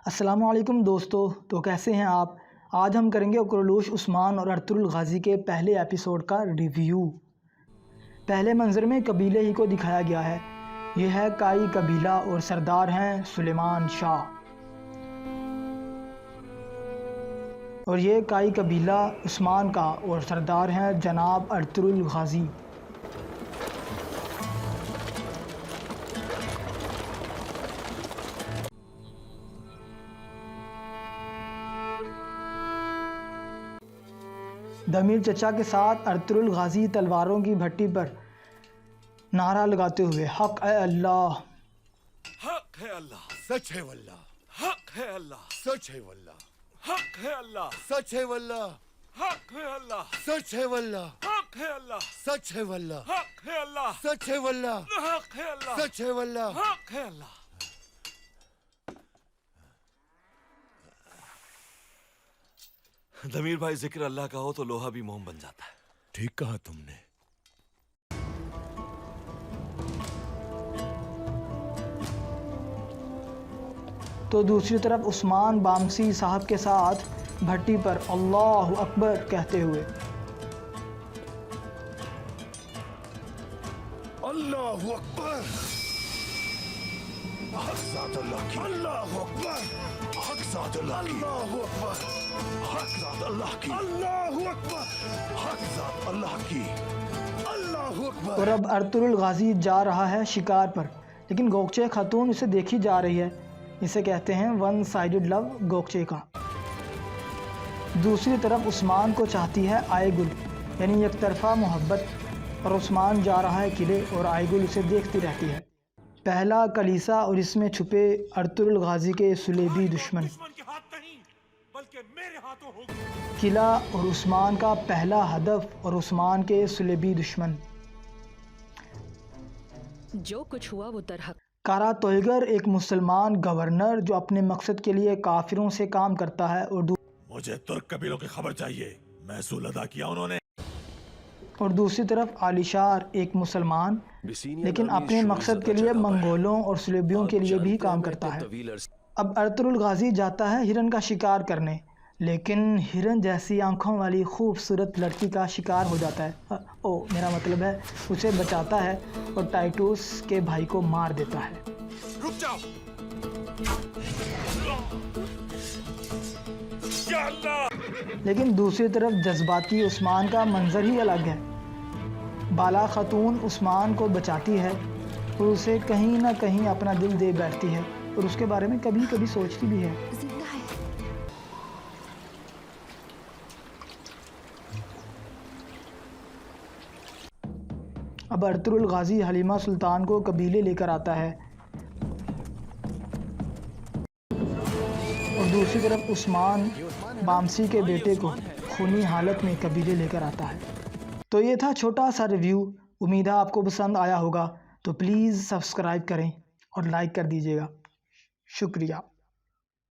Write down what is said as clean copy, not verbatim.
अस्सलामु अलैकुम दोस्तों, तो कैसे हैं आप। आज हम करेंगे उकरलूश उस्मान और अर्तुगरुल गाज़ी के पहले एपिसोड का रिव्यू। पहले मंजर में कबीले ही को दिखाया गया है। यह है काई कबीला और सरदार हैं सुलेमान शाह। और ये काई कबीला उस्मान का और सरदार हैं जनाब अर्तुगरुल गाज़ी। दमीर चचा के साथ अर्तुगरुल गाज़ी तलवारों की भट्टी पर नारा लगाते हुए हक है अल्लाह, हक है अल्लाह, सच है वल्लाह, हक है अल्लाह, सच है वल्लाह, हक है अल्लाह, सच है वल्लाह, हक है अल्लाह, सच है वल्लाह, हक है अल्लाह, सच है वल्लाह, हक है अल्लाह, सच है वल्लाह, हक है अल्लाह, सच है वल्लाह। हक है अल्लाह। दमीर भाई, जिक्र अल्लाह का हो तो लोहा भी मोम बन जाता है। ठीक कहा तुमने। तो दूसरी तरफ उस्मान बामसी साहब के साथ भट्टी पर अल्लाहु अकबर कहते हुए अल्लाहु अकबर, हक ज़ात अल्लाह की, अल्लाहु अकबर, हक ज़ात अल्लाह की, अल्लाहु अकबर, हक ज़ात अल्लाह की, अल्लाहु अकबर, हक ज़ात अल्लाह की, अल्लाहु अकबर। और अब अर्तुगरुल गाज़ी जा रहा है शिकार पर, लेकिन गोकचे खातून उसे देखी जा रही है। इसे कहते हैं वन साइडेड लव गोकचे का। दूसरी तरफ उस्मान को चाहती है आयगुल, यानी एक तरफा मोहब्बत, और उस्मान जा रहा है किले और आयगुल उसे देखती रहती है। पहला कलीसा और इसमें छुपे अर्तुगरुल गाज़ी के सुलेबी दुश्मन। दुश्मन के हाथ नहीं बल्कि मेरे हाथों होगी। किला और उस्मान का पहला हदफ और उस्मान के सुलेबी दुश्मन। जो कुछ हुआ वो दरहक। कारा तोयगर एक मुसलमान गवर्नर जो अपने मकसद के लिए काफिरों से काम करता है मुझे तुर्क कबीलों की खबर चाहिए, महसूल अदा किया उन्होंने। और दूसरी तरफ आलिशार एक मुसलमान लेकिन अपने मकसद के लिए मंगोलों और सुलेबियों के लिए भी काम करता है। अब अर्तुगरुल गाज़ी जाता है हिरन का शिकार करने, लेकिन हिरन जैसी आंखों वाली खूबसूरत लड़की का शिकार हो जाता है। मेरा मतलब है उसे बचाता है और टाइटूस के भाई को मार देता है। रुक जाओ। या अल्लाह। लेकिन दूसरी तरफ जज्बाती उस्मान का मंजर ही अलग है। बाला खातून उस्मान को बचाती है और उसे कहीं ना कहीं अपना दिल दे बैठती है और उसके बारे में कभी कभी सोचती भी है। अब अर्तुगरुल गाज़ी हलीमा सुल्तान को कबीले लेकर आता है और दूसरी तरफ उस्मान बामसी के बेटे को खूनी हालत में कबीले लेकर आता है। तो ये था छोटा सा रिव्यू। उम्मीद है आपको पसंद आया होगा, तो प्लीज़ सब्सक्राइब करें और लाइक कर दीजिएगा। शुक्रिया।